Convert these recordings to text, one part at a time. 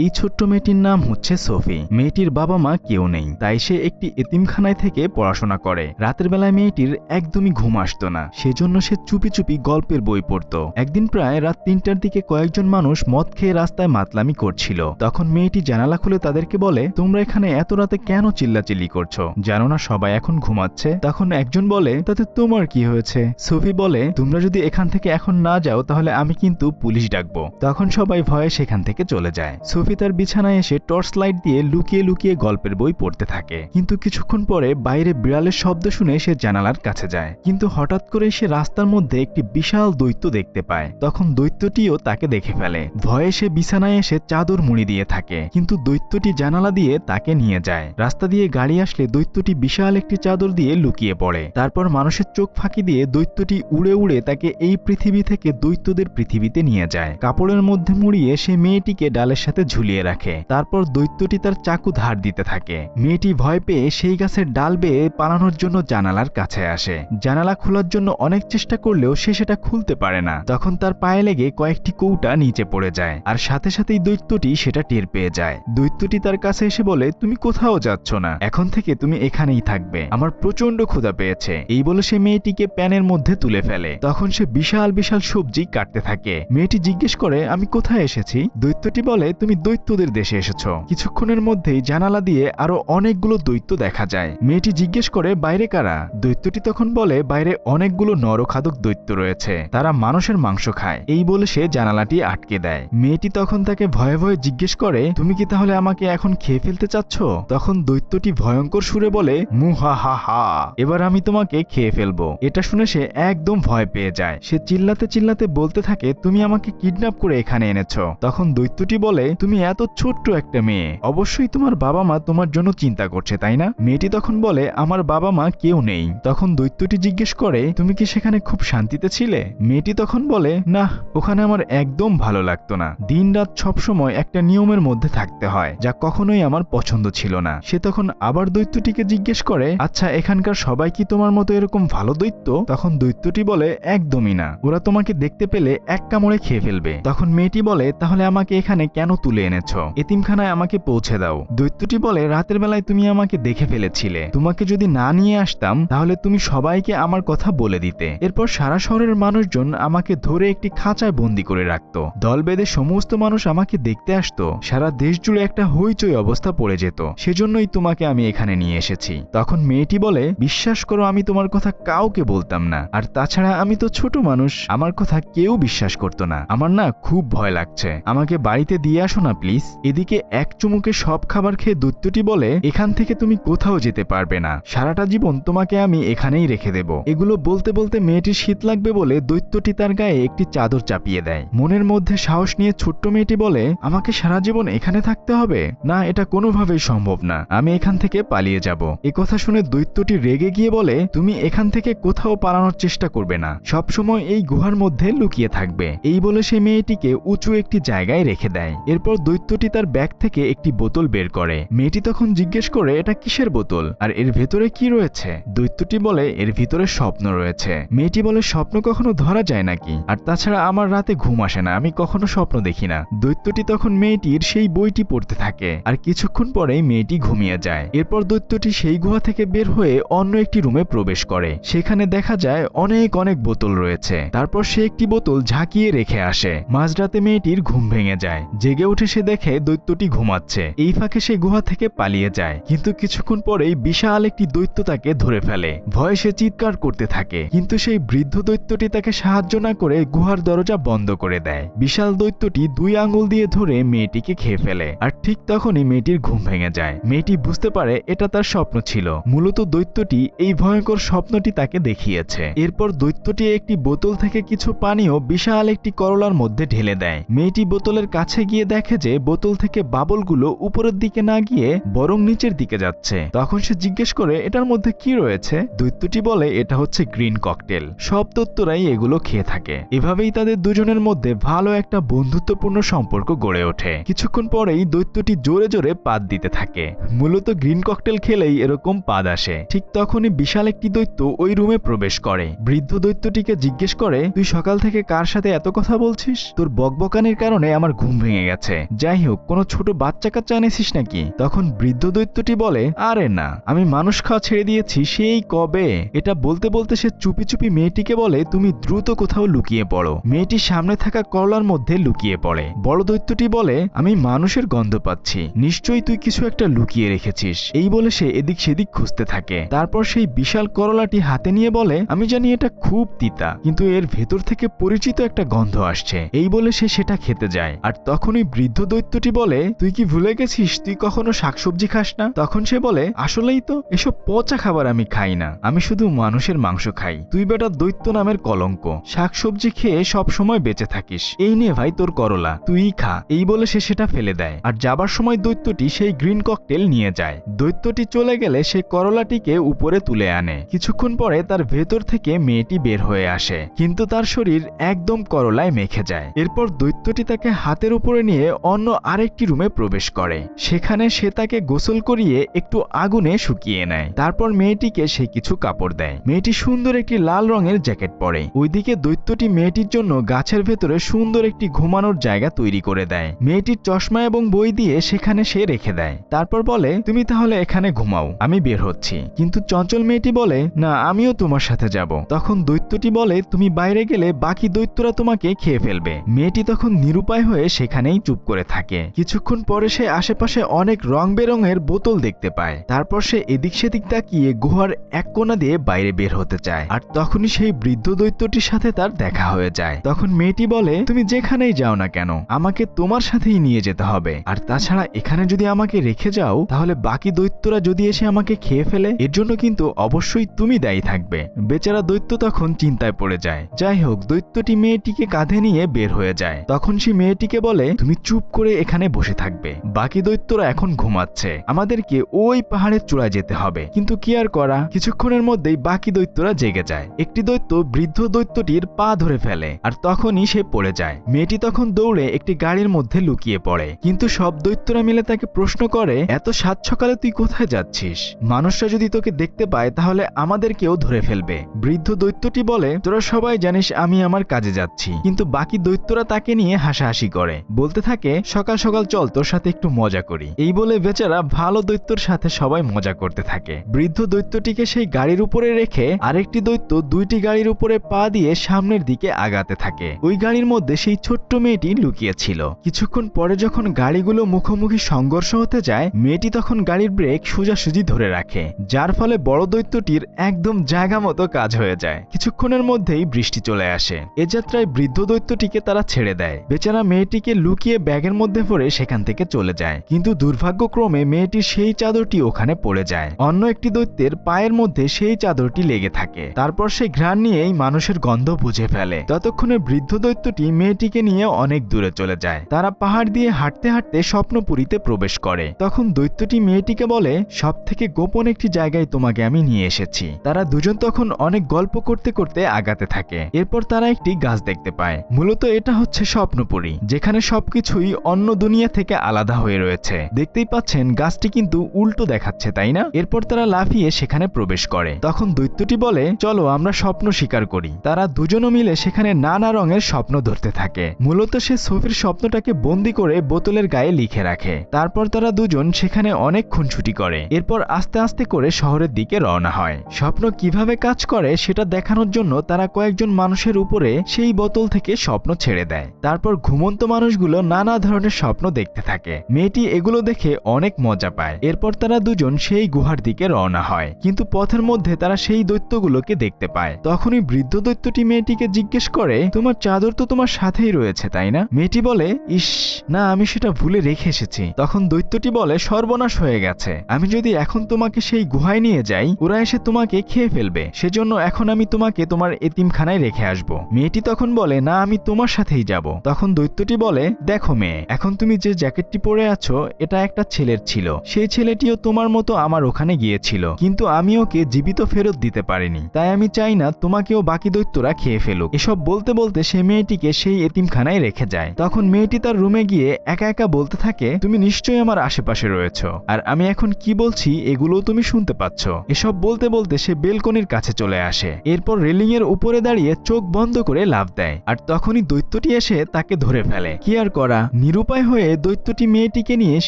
এই ছোট্ট মেয়েটির নাম হচ্ছে সোফি। মেয়েটির বাবা মা কেউ নেই, তাই সে একটি এতিমখানায় থেকে পড়াশোনা করে। রাতের বেলায় মেয়েটির একদমই ঘুম আসতো না, সেজন্য সে চুপি চুপি গল্পের বই পড়তো। একদিন প্রায় রাত ৩টার দিকে কয়েকজন মানুষ মদ খেয়ে রাস্তায় মাতলামি করছিল। তখন মেয়েটি জানালা খুলে তাদেরকে বলে, তোমরা এখানে এত রাতে কেন চিল্লাচিল্লি করছো? জানো না সবাই এখন ঘুমাচ্ছে? তখন একজন বলে, তাতে তোমার কি হয়েছে? সোফি বলে, তোমরা যদি এখান থেকে এখন না যাও তাহলে আমি কিন্তু পুলিশ ডাকবো। তখন সবাই ভয়ে সেখান থেকে চলে যায়। সোফি তার বিছানায় এসে টর্চ লাইট দিয়ে লুকিয়ে লুকিয়ে গল্পের বই পড়তে থাকে। কিন্তু কিছুক্ষণ পরে বাইরে বিড়ালের শব্দ শুনে সে জানালার কাছে যায়। কিন্তু হঠাৎ করে সে রাস্তার মধ্যে একটি বিশাল দৈত্য দেখতে পায়। তখন দৈত্যটিও তাকে দেখে ফেলে। ভয়ে সে বিছানায় এসে চাদর মুড়ি দিয়ে থাকে, কিন্তু দৈত্যটি জানালা দিয়ে তাকে নিয়ে যায়। রাস্তা দিয়ে গাড়ি আসলে দৈত্যটি বিশাল একটি চাদর দিয়ে লুকিয়ে পড়ে। তারপর মানুষের চোখ ফাঁকি দিয়ে দৈত্যটি উড়ে উড়ে তাকে এই পৃথিবী থেকে দৈত্যদের পৃথিবীতে নিয়ে যায়। কাপড়ের মধ্যে মুড়িয়ে সে মেয়েটিকে ডালের সাথে ঝুলিয়ে রাখে। তারপর দৈত্যটি তার চাকু ধার দিতে থাকে। মেয়েটি ভয় পেয়ে সেই গাছের ডাল বেয়ে পালানোর জন্য জানালার কাছে আসে। জানালা খোলার জন্য অনেক চেষ্টা করলেও সে সেটা খুলতে পারে না। তখন তার পায়ে লেগে কয়েকটি কৌটা নিচে পড়ে যায়, আর সাথে সাথেই দৈত্যটি সেটা টের পেয়ে যায়। দৈত্যটি তার কাছে এসে বলে, তুমি কোথাও যাচ্ছ না, এখন থেকে তুমি এখানেই থাকবে, আমার প্রচন্ড ক্ষুধা পেয়েছে। এই বলে সে মেয়েটিকে প্যানের মধ্যে তুলে ফেলে। তখন সে বিশাল বিশাল সবজি কাটতে থাকে। মেয়েটি জিজ্ঞেস করে, আমি কোথায় এসেছি? দৈত্যটি বলে, তুমি দৈত্যদের দেশে এসেছো। কিছুক্ষণের মধ্যেই জানালা দিয়ে আরো অনেকগুলো দৈত্য দেখা যায়। মেয়েটি জিজ্ঞেস করে, বাইরে কারা? দৈত্যটি তখন বলে, বাইরে অনেকগুলো নরখাদক দৈত্য রয়েছে, তারা মানুষের মাংস খায়। এই বলে সে জানালাটি আটকে দেয়। মেয়েটি তখন তাকে ভয়ে ভয়ে জিজ্ঞেস করে, তুমি কি তাহলে আমাকে এখন খেয়ে ফেলতে চাচ্ছ? তখন দৈত্যটি ভয়ঙ্কর সুরে বলে, মুহা হা হা, এবার আমি তোমাকে খেয়ে ফেলবো। এটা শুনে সে একদম ভয় পেয়ে যায়। সে চিল্লাতে চিল্লাতে বলতে থাকে, তুমি আমাকে কিডন্যাপ করে এখানে এনেছো। তখন দৈত্যটি বলে, তুমি এত ছোট্ট একটা মেয়ে, অবশ্যই তোমার বাবা মা তোমার জন্য চিন্তা করছে, তাই না? মেয়েটি তখন বলে, আমার বাবা মা কেউ নেই। তখন দৈত্যটি জিজ্ঞেস করে, তুমি কি সেখানে খুব শান্তিতে ছিলে? মেয়েটি তখন বলে, না, ওখানে আমার একদম ভালো লাগতো না। দিন রাত সবসময় একটা নিয়মের মধ্যে থাকতে হয়, যা কখনোই আমার পছন্দ ছিল না। সে তখন আবার দৈত্যটিকে জিজ্ঞেস করে, আচ্ছা এখানকার সবাই কি তোমার মতো এরকম ভালো দৈত্য? তখন দৈত্যটি বলে, একদমই না, ওরা তোমাকে দেখতে পেলে এক কামড়ে খেয়ে ফেলবে। তখন মেয়েটি বলে, তাহলে আমাকে এখানে কেন তুলে এনেছো? এতিমখানায় আমাকে পৌঁছে দাও। দৈত্যটি বলে, রাতের বেলায় তুমি আমাকে দেখে ফেলেছিলে, তোমাকে যদি না নিয়ে আসতাম তাহলে তুমি সবাইকে আমার কথা বলে দিতে। এরপর সারা শহরের মানুষজন আমাকে ধরে একটি খাঁচায় বন্দি করে রাখতো। দল বেঁধে সমস্ত মানুষ আমাকে দেখতে আসতো। সারা দেশ জুড়ে একটা হইচই অবস্থা পড়ে যেত। সেজন্যই তোমাকে আমি এখানে নিয়ে এসেছি। তখন মেয়েটি বলে, বিশ্বাস করো আমি তোমার কথা কাউকে বলতাম না, আর তাছাড়া আমি তো ছোট মানুষ, আমার কথা কেউ বিশ্বাস করতো না। আমার না খুব ভয় লাগছে, আমাকে বাড়িতে দিয়ে আসো না প্লিজ। এদিকে এক চুমুকে সব খাবার খেয়ে দৈত্যটি বলে, এখান থেকে তুমি কোথাও যেতে পারবে না, সারাটা জীবন তোমাকে আমি এখানেই রেখে দেব। এগুলো বলতে বলতে মেয়েটির শীত লাগবে বলে দৈত্যটি তার গায়ে একটি চাদর চাপিয়ে দেয়। মনের মধ্যে সাহস নিয়ে ছোট্ট মেয়েটি বলে, আমাকে সারা জীবন এখানে থাকতে হবে? না, এটা কোনোভাবেই সম্ভব না, আমি এখান থেকে পালিয়ে যাব। এ কথা শুনে দৈত্যটি রেগে গিয়ে বলে, তুমি এখান থেকে কোথাও পালানোর চেষ্টা করবে না, সবসময় এই গুহার মধ্যে লুকিয়ে থাকবে। এই বলে সে মেয়েটিকে উঁচু একটি জায়গায় রেখে দেয়। এরপর দৈত্যটি তার ব্যাগ থেকে একটি বোতল বের করে। মেয়েটি তখন জিজ্ঞেস করে, এটা কিসের বোতল, আর এর ভেতরে কি রয়েছে? দৈত্যটি বলে, এর ভিতরে স্বপ্ন রয়েছে। মেয়েটি বলে, স্বপ্ন কখনো ধরা যায় নাকি? আর তাছাড়া আমার রাতে ঘুম আসে না, আমি কখনো স্বপ্ন দেখি না। দৈত্যটি তখন মেয়েটির সেই বইটি পড়তে থাকে, আর কিছুক্ষণ পরেই মেয়েটি ঘুমিয়ে যায়। এরপর দৈত্যটি সেই গুহা থেকে বের হয়ে অন্য একটি রুমে প্রবেশ করে। সেখানে দেখা যায় অনেক অনেক বোতল রয়েছে। তারপর সে একটি বোতল ঝাঁকিয়ে রেখে আসে। মাঝরাতে মেয়েটির ঘুম ভেঙে যায়। জেগে উঠে সে দেখে দৈত্যটি ঘুমাচ্ছে। এই ফাঁকে সে গুহা থেকে পালিয়ে যায়, কিন্তু কিছুক্ষণ পরেই বিশাল একটি দৈত্য তাকে ধরে ফেলে। ভয়ে সে চিৎকার করতে থাকে, কিন্তু সেই বৃদ্ধ দৈত্যটি তাকে সাহায্য না করে গুহার দরজা বন্ধ করে দেয়। বিশাল দৈত্যটি 2 আঙ্গুল দিয়ে ধরে মেয়েটিকে খেয়ে ফেলে, আর ঠিক তখনই মেয়েটির ঘুম ভেঙে যায়। মেয়েটি বুঝতে পারে এটা তার স্বপ্ন ছিল। মূলত দৈত্যটি এই ভয়ঙ্কর স্বপ্নটি তাকে দেখিয়েছে। এরপর দৈত্যটি একটি বোতল থেকে কিছু পানীয় বিশাল একটি করলার মধ্যে ঢেলে দেয়। মেয়েটি বোতলের কাছে গিয়ে দেখে যে বোতল থেকে বাবলগুলো উপরের দিকে না গিয়ে বরং নিচের দিকে যাচ্ছে। তখন সে জিজ্ঞেস করে, এটার মধ্যে কি রয়েছে? দৈত্যটি বলে, এটা হচ্ছে গ্রিন ককটেল, সব দৈত্যরাই এগুলো খেয়ে থাকে। এভাবেই তাদের দুজনের মধ্যে ভালো একটা বন্ধুত্বপূর্ণ সম্পর্ক গড়ে ওঠে। কিছুক্ষণ পরেই দৈত্যটি জোরে জোরে পাদ দিতে থাকে। মূলত গ্রিন ককটেল খেলেই এরকম পাদ আসে। ঠিক তখনই বিশাল একটি দৈত্য ওই রুমে প্রবেশ করে। বৃদ্ধ দৈত্যটিকে জিজ্ঞেস করে, তুই সকাল থেকে কার সাথে এত কথা বলছিস? তোর বকবকানির কারণে আমার ঘুম ভেঙে গেছে, যাই হোক, কোনো ছোট বাচ্চা কাচ্চা এনেছিস নাকি? তখন বৃদ্ধ দৈত্যটি বলে, আরে না, আমি মানুষ খাওয়া ছেড়ে দিয়েছি সেই কবে। এটা বলতে বলতে সে চুপি চুপি মেয়েটিকে বলে, তুমি দ্রুত কোথাও লুকিয়ে পড়ো। মেয়েটি সামনে থাকা করলার মধ্যে লুকিয়ে পড়ে। বড় দৈত্যটি বলে, আমি মানুষের গন্ধ পাচ্ছি, নিশ্চয়ই তুই কিছু একটা লুকিয়ে রেখেছিস। এই বলে সে এদিক সেদিক খুঁজতে থাকে। তারপর সেই বিশাল করলাটি হাতে নিয়ে বলে, আমি জানি এটা খুব তিতা, কিন্তু এর ভেতর থেকে পরিচিত একটা গন্ধ আসছে। এই বলে সে সেটা খেতে যায়। আর তখনই বৃদ্ধ দৈত্যটি বলে, তুই কি ভুলে গেছিস তুই কখনো শাকসবজি খাস না? তখন সে বলে, আসলেই তো, এসব পচা খাবার আমি খাই না, আমি শুধু মানুষের মাংস খাই। তুই বেটা দৈত্য নামের কলঙ্ক, শাকসবজি খেয়ে সব সময় বেঁচে থাকিস। এই নে ভাই তোর করলা, তুই খা। এই বলে সে সেটা ফেলে দেয়। আর যাবার সময় দৈত্যটি সেই গ্রিন ককটেল নিয়ে যায়। দৈত্যটি চলে গেলে সে করলাটিকে উপরে তুলে আনে। কিছুক্ষণ পরে তার ভেতর থেকে মেয়েটি বের হয়ে আসে, কিন্তু তার শরীর একদম করলায় মেখে যায়। এরপর দৈত্যটি তাকে হাতের উপরে নিয়ে অন্য আরেকটি রুমে প্রবেশ করে। সেখানে সে তাকে গোসল করিয়ে একটু আগুনে শুকিয়ে নেয়। তারপর মেয়েটিকে সে কিছু কাপড় দেয়। মেয়েটি সুন্দর একটি লাল রঙের জ্যাকেট পরে। ওইদিকে দৈত্যটি মেয়েটির জন্য গাছের ভেতরে সুন্দর একটি ঘুমানোর জায়গা তৈরি করে দেয়। মেয়েটির চশমা এবং বই দিয়ে সেখানে সে রেখে দেয়। তারপর বলে, তুমি তাহলে এখানে ঘুমাও, আমি বের হচ্ছি। কিন্তু চঞ্চল মেয়েটি বলে, না, আমিও তোমার সাথে যাব। তখন দৈত্যটি বলে, তুমি বাইরে গেলে বাকি দৈত্যরা তোমাকে খেয়ে ফেলবে। মেয়েটি তখন নিরুপায় হয়ে সেখানেই চুপ করে থাকে। কিছুক্ষণ পরে সে আশেপাশে অনেক রং বেরঙের বোতল দেখতে পায়। তারপর সে এদিক সেদিক তাকিয়ে গুহার এক কোণা দিয়ে বাইরে বের হতে চায়। আর তখনই সেই বৃদ্ধ দৈত্যটির সাথে তার দেখা হয়ে যায়। তখন মেয়েটি বলে, তুমি যেখানেই যাও না কেন, আমাকে তোমার সাথেই নিয়ে যেতে হবে। আর তাছাড়া এখানে যদি আমাকে রেখে যাও, তাহলে বাকি দৈত্যরা যদি এসে আমাকে খেয়ে ফেলে, এর জন্য কিন্তু অবশ্যই তুমি দায়ী থাকবে। বেচারা দৈত্য তখন চিন্তায় পড়ে যায়। যাই হোক, দৈত্যটি মেয়েটিকে কাঁধে নিয়ে বের হয়ে যায়। তখন সে মেয়েটিকে বলে, তুমি চুপ করে এখানে বসে থাকবে, বাকি দৈত্যরা এখন ঘুমাচ্ছে, আমাদেরকে ওই পাহাড়ের চূড়ায় যেতে হবে। কিন্তু কি আর করা, কিছুক্ষণের মধ্যেই বাকি দৈত্যরা জেগে যায়। একটি দৈত্য বৃদ্ধ দৈত্যটির পা ধরে ফেলে, আর তখনই সে পড়ে যায়। মেয়েটি তখন দৌড়ে একটি গাড়ির মধ্যে লুকিয়ে পড়ে। কিন্তু সব দৈত্যরা মিলে তাকে প্রশ্ন করে, এত সাত সকালে তুই কোথায় যাচ্ছিস? মানুষরা যদি তোকে দেখতে পায় তাহলে আমাদেরকেও ধরে ফেলবে। বৃদ্ধ দৈত্যটি বলে, তোরা সবাই জানিস আমি আমার কাজে যাচ্ছি। কিন্তু বাকি দৈত্যরা তাকে নিয়ে হাসাহাসি করে, বলতে থাকে, সকাল সকাল চল তোর সাথে একটু মজা করি। এই বলে বেচারা ভালো দৈত্যর সাথে সবাই মজা করতে থাকে। বৃদ্ধ দৈত্যটিকে সেই গাড়ির উপরে রেখে আরেকটি দৈত্য দুইটি গাড়ির উপরে পা দিয়ে সামনের দিকে আগাতে থাকে। ওই গাড়ির মধ্যে সেই ছোট্ট মেয়েটি লুকিয়ে ছিল। কিছুক্ষণ পরে যখন গাড়িগুলো মুখোমুখি সংঘর্ষ হতে যায়, মেয়েটি তখন গাড়ির ব্রেক সোজাসুজি ধরে রাখে, যার ফলে বড় দৈত্যটির একদম জায়গা মতো কাজ হয়ে যায়। কিছুক্ষণের মধ্যেই বৃষ্টি চলে আসে। এ যাত্রায় বৃদ্ধ দৈত্যটিকে তারা ছেড়ে দেয়। বেচারা মেয়েটিকে লুকিয়ে ব্যাগের মধ্যে ভরে সেখান থেকে চলে যায়। কিন্তু দুর্ভাগ্যক্রমে মেয়েটির সেই চাদরটি ওখানে পড়ে যায়। অন্য একটি দৈত্যের পায়ের মধ্যে সেই চাদরটি লেগে থাকে। তারপর সে ঘ্রাণ নিয়েই মানুষের গন্ধ বুঝে ফেলে। ততক্ষণে বৃদ্ধ দৈত্যটি মেয়েটিকে নিয়ে অনেক দূরে চলে যায়। তারা পাহাড় দিয়ে হাঁটতে হাঁটতে স্বপ্নপুরীতে প্রবেশ করে। তখন দৈত্যটি মেয়েটিকে বলে, সব থেকে গোপন একটি জায়গায় তোমাকে আমি নিয়ে এসেছি। তারা দুজন তখন অনেক গল্প করতে করতে আগাতে থাকে। এরপর তারা একটি গাছ দেখতে পায়। মূলত এটা হচ্ছে স্বপ্নপুরী, যেখানে সবকিছুই অন্য দুনিয়া থেকে আলাদা হয়ে রয়েছে। দেখতেই পাচ্ছেন গাছটি কিন্তু উল্টো দেখাচ্ছে, তাই না? এরপর তারা লাফিয়ে সেখানে প্রবেশ করে। তখন দৈত্যটি বলে, চলো আমরা স্বপ্ন শিকার করি। তারা দুজনও মিলে সেখানে নানা রঙের স্বপ্ন ধরতে থাকে। মূলত সে সোফির স্বপ্নটাকে বন্দি করে বোতলের গায়ে লিখে রাখে। তারপর তারা দুজন সেখানে অনেক খুনসুটি করে। এরপর আস্তে আস্তে করে শহরের দিকে রওনা হয়। স্বপ্ন কিভাবে কাজ করে সেটা দেখানোর জন্য তারা কয়েকজন মানুষের উপরে সেই বোতল থেকে স্বপ্ন ছেড়ে দেয়। তারপর ঘুমন্ত মানুষগুলো নানা ধরনের স্বপ্ন দেখতে থাকে। মেয়েটি এগুলো দেখে অনেক মজা পায়। এরপর তারা দুজন সেই গুহার দিকে রওনা হয়। কিন্তু পথের মধ্যে তারা সেই দৈত্যগুলোকে দেখতে পায়। তখনই বৃদ্ধ দৈত্যটি মেয়েটিকে জিজ্ঞেস করে, তোমার চাদর তো তোমার সাথেই রয়েছে, তাই না? মেয়েটি বলে, ইস না, আমি সেটা ভুলে রেখে এসেছি। তখন দৈত্যটি বলে, সর্বনাশ হয়ে গেছে, আমি যদি এখন তোমাকে সেই গুহায় নিয়ে যাই, ওরা এসে তোমাকে খেয়ে ফেলবে। সেজন্য এখন আমি তোমাকে তোমার এতিমখানায় রেখে আসব। মেয়েটি তখন বলে, না, আমি তোমার সাথেই যাব। তখন দৈত্যটি বলে, দেখো মেয়ে, এখন তুমি যে জ্যাকেটটি পরে আছো এটা একটা ছেলের ছিল। সেই ছেলেটিও তোমার মতো আমার ওখানে গিয়েছিল, কিন্তু আমি ওকে জীবিত ফেরত দিতে পারিনি। তাই আমি চাই না তোমাকেও বাকি দৈত্যরা খেয়ে ফেলুক। এসব বলতে বলতে সে মেয়েটিকে সেই এতিমখানায় রেখে যায়। তখন মেয়েটি তার রুমে গিয়ে একা একা বলতে থাকে, তুমি নিশ্চয়ই আমার আশেপাশে রয়েছো, আর আমি এখন কি বলছি এগুলোও তুমি শুনতে পাচ্ছ। এসব বলতে বলতে সে বেলকনির কাছে চলে আসে। এরপর রেলিং এর উপরে দাঁড়িয়ে চোখ বন্ধ করে লাফ দেয়। আর তখনই দৈত্যটি এসে তাকে ধরে ফেলে। কি আর করা, নিরুপায় হয়ে দৈত্যটি মেয়েটিকে নিয়ে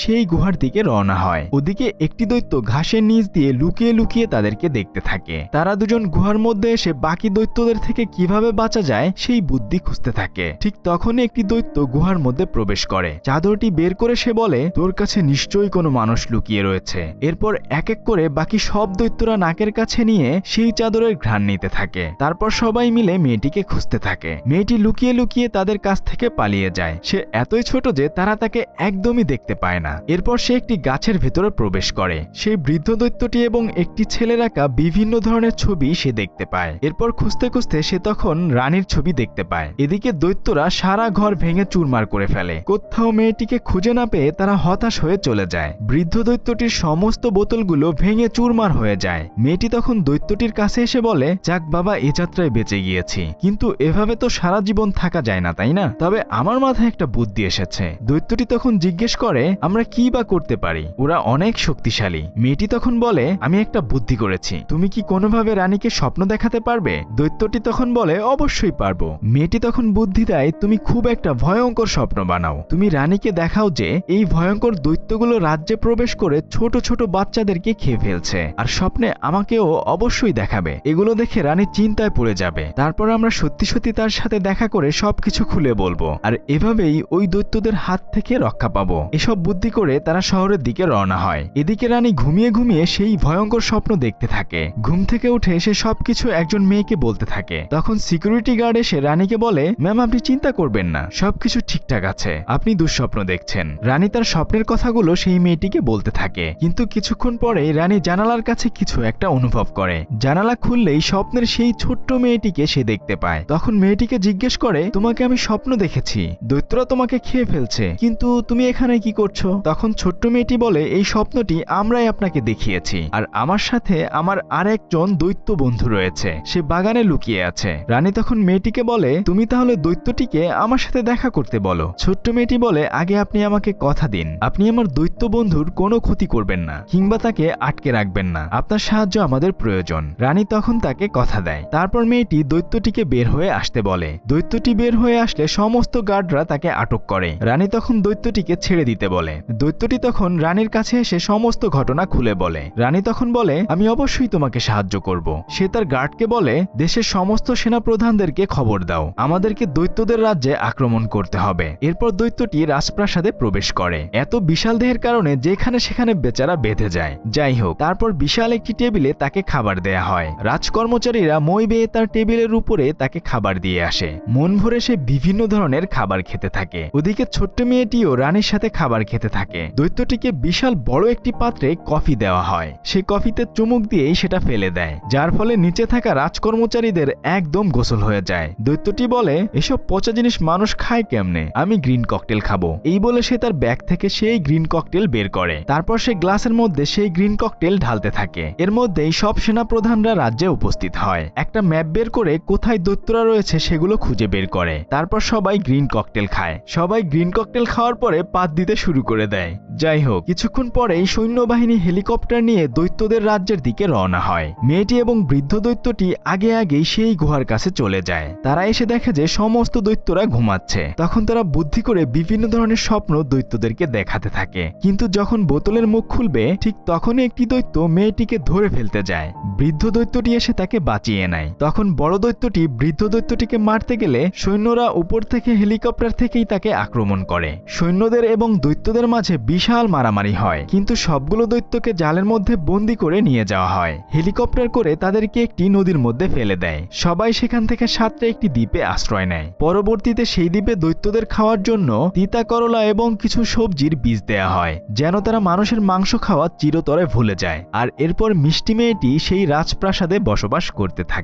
সেই গুহার দিকে রওনা হয়। ওদিকে একটি দৈত্য ঘাসের নিচ দিয়ে লুকিয়ে লুকিয়ে তাদেরকে দেখতে থাকে। তারা দুজন গুহার মধ্যে এসে বাকি দৈত্যদের থেকে কিভাবে বাঁচা যায় সেই বুদ্ধি খুঁজতে থাকে। ঠিক তখনই একটি দৈত্য গুহার মধ্যে প্রবেশ করে। চাদরটি বের করে সে বলে, তোর কাছে নিশ্চয়ই কোনো মানুষ লুকিয়ে রয়েছে। এরপর এক এক করে বাকি সব দৈত্যরা নাকের কাছে নিয়ে সেই চাদরের ঘ্রাণ নিতে থাকে। তারপর সবাই মিলে মেয়েটিকে খুঁজতে থাকে। মেয়েটি লুকিয়ে লুকিয়ে তাদের কাছ থেকে পালিয়ে যায়। সে এতই ছোট যে তারা তাকে একদমই দেখতে পায় না। এরপর সে একটি গাছের ভেতরে প্রবেশ করে। সেই বৃদ্ধ দৈত্যটি এবং একটি ছেলের আঁকা বিভিন্ন ধরনের ছবি সে দেখতে পায়। এরপর খুঁজতে খুঁজতে সে তখন রানীর ছবি দেখতে পায়। এদিকে দৈত্যরা সারা ঘর ভেঙে চুরমার করে ফেলে। কোথাও মেয়েটিকে খুঁজে না পেয়ে তারা হতাশ হয়ে চলে যায়। বৃদ্ধ দৈত্যটির সমস্ত বোতলগুলো ভেঙে চুরমার হয়ে যায়। মেয়েটি তখন দৈত্যটির কাছে এসে বলে, যাক বাবা, এ যাত্রায় বেঁচে গিয়েছি, কিন্তু এভাবে তো সারা জীবন থাকা যায় না, তাই না? তবে আমার মাথায় একটা বুদ্ধি এসেছে। দৈত্যটি তখন জিজ্ঞেস করে, আমরা কি বা করতে পারি? ওরা অনেক শক্তিশালী। মেয়েটি তখন বলে, আমি একটা বুদ্ধি করেছি, তুমি কি কোনোভাবে রানীকে স্বপ্ন দেখাতে পারবে? দৈত্যটি তখন বলে, অবশ্যই পারবো। মেয়েটি তখন বুদ্ধি দেয়, তুমি খুব একটা ভয়ঙ্কর স্বপ্ন বানাও। তুমি রানীকে দেখাও যে এই ভয়ঙ্কর দৈত্যগুলো রাজ্যে প্রবেশ করে ছোট ছোট বাচ্চাদেরকে খেয়ে ফেলছে, আর স্বপ্নে আমাকেও অবশ্যই দেখাবে। এগুলো দেখে রানী চিন্তায় পড়ে যাবে। তারপর আমরা সত্যি সত্যি তার সাথে দেখা করে সবকিছু খুলে বলবো, আর এভাবেই ওই দৈত্যদের হাত থেকে রক্ষা পাবো। এসব বুদ্ধি করে তারা শহরের দিকে রওনা হয়। এদিকে রানী ঘুমিয়ে ঘুমিয়ে সেই ভয়ঙ্কর স্বপ্ন দেখতে থাকে। ঘুম থেকে উঠে সে সবকিছু একজন মেয়েকে বলতে থাকে। তখন সিকিউরিটি গার্ড এসে রানীকে বলে, ম্যাম, আপনি চিন্তা করবেন না, সবকিছু ঠিকঠাক আছে, আপনি দুঃস্বপ্ন দেখছেন। রানী তার স্বপ্নের কথাগুলো সেই মেয়েটিকে বলতে থাকে। কিন্তু কিছুক্ষণ পরেই রানী জানালার কাছে কিছু একটা অনুভব করে। জানালা খুললেই স্বপ্নের সেই ছোট্ট মেয়েটিকে সে দেখতে পায়। তখন মেয়েটিকে জিজ্ঞেস করে, তোমাকে আমি স্বপ্ন দেখেছি, দৈত্যরা তোমাকে খেয়ে ফেলছে, কিন্তু তুমি এখানে কি করছো? তখন ছোট্ট মেয়েটি বলে, এই স্বপ্নটি আমরাই আপনাকে দেখিয়েছি, আর আমার সাথে আমার আরেকজন দৈত্য বন্ধু রয়েছে, সে বাগানে লুকিয়ে আছে। রানী তখন মেয়েটিকে বলে, তুমি তাহলে দৈত্যটিকে আমার সাথে দেখা করতে বলো। ছোট্ট মেয়েটি বলে, আগে আপনি আমাকে কথা দিন, আপনি আমার দৈত্য বন্ধুর কোনো ক্ষতি করবেন না, কিংবা তাকে আটকে রাখবেন না, আপনার সাহায্য আমাদের প্রয়োজন। রানী তখন তাকে কথা দেয়। তারপর মেয়েটি দৈত্যটিকে বের হয়ে আসতে বলে। দৈত্যটি বের হয়ে আসলে সমস্ত গার্ডরা তাকে আটক করে। রানী তখন দৈত্যটিকে ছেড়ে দিতে বলে। দৈত্যটি তখন রানীর কাছে এসে সমস্ত ঘটনা খুলে বলে। রানী তখন বলে, আমি অবশ্যই তোমাকে সাহায্য করব। সে তার গার্ডকে বলে, দেশের সমস্ত সেনাপ্রধানদেরকে খবর দাও, আমাদেরকে দৈত্যদের রাজ্যে আক্রমণ করতে হবে। এরপর দৈত্যটি রাজপ্রাসাদে প্রবেশ করে। এত বিশাল দেহের কারণে যেখানে সেখানে বেচারা বেঁধে যায়। যাই হোক, তারপর বিশাল একটি টেবিলে তাকে খাবার দেয়া হয়। রাজকর্মচারীরা মই বেয়ে তার টেবিলের উপরে তাকে খাবার দিয়ে আসে। মন ভরে সে বিভিন্ন ধরনের খাবার খেতে থাকে। ওদিকে ছোট্ট মেয়েটিও রানীর সাথে খাবার খেতে থাকে। দৈত্যটিকে বিশাল বড় একটি পাত্রে কফি দেওয়া হয়। সে কফিতে চুমুক দিয়েই সেটা ফেলে দেয়, যার ফলে নিচে থাকা রাজকর্মচারীদের একদম গোসল হয়ে যায়। দৈত্যটি বলে, এসব পচা জিনিস মানুষ খায় কেমনে, আমি গ্রিন ককটেল খাবো। এই বলে সে তার ব্যাগ থেকে সেই গ্রিন ককটেল বের করে। তারপর সে গ্লাসের মধ্যে সেই গ্রিন ককটেল ঢালতে থাকে। এর মধ্যেই সব সেনাপ্রধানরা রাজ্যে উপস্থিত হয়। একটা ম্যাপ বের করে কোথায় দৈত্যরা রয়েছে সেগুলো খুঁজে বের করে। তারপর সবাই গ্রিন ককটেল খায়। সবাই গ্রিন ককটেল খাওয়ার পরে পাত দিতে শুরু করে দেয়। যাই হোক, কিছুক্ষণ পরেই সৈন্যবাহিনী হেলিকপ্টার নিয়ে দৈত্যদের রাজ্যের দিকে রওনা হয়। মেয়েটি এবং বৃদ্ধ দৈত্যটি আগে আগেই সেই গুহার কাছে চলে যায়। তারা এসে দেখে যে সমস্ত দৈত্যরা ঘুমাচ্ছে। তখন তারা বুদ্ধি করে বিভিন্ন ধরনের স্বপ্ন দৈত্যদেরকে দেখাতে থাকে। কিন্তু যখন বোতলের মুখ খুলবে ঠিক তখনই একটি দৈত্য মেয়েটিকে ধরে ফেলতে যায়। বৃদ্ধ দৈত্যটি এসে তাকে বাঁচিয়ে নেয়। তখন বড় দৈত্যটি বৃদ্ধ দৈত্যটিকে মারতে গেলে সৈন্যরা উপর থেকে হেলিকপ্টার থেকেই তাকে আক্রমণ করে। সৈন্যদের এবং দৈত্যদের মাঝে বিশাল মারামারি হয়, কিন্তু সবগুলো দৈত্যকে জালের মধ্যে বন্দি করে নিয়ে যাওয়া হয়। হেলিকপ্টার করে তাদেরকে একটি নদীর মধ্যে ফেলে দেয়। সবাই সেখান থেকে সাতটা একটি দ্বীপে আশ্রয় নেয়। পরবর্তীতে সেই দ্বীপে দৈত্যদের খাওয়ার জন্য তিতা করলা এবং কিছু সবজির বীজ দেয়া হয়, যেন তারা মানুষের মাংস খাওয়া চিরতরে ভুলে যায়। আর এরপর মিষ্টি মেয়েটি সেই রাজপ্রাসাদে বসবাস করতে থাকে।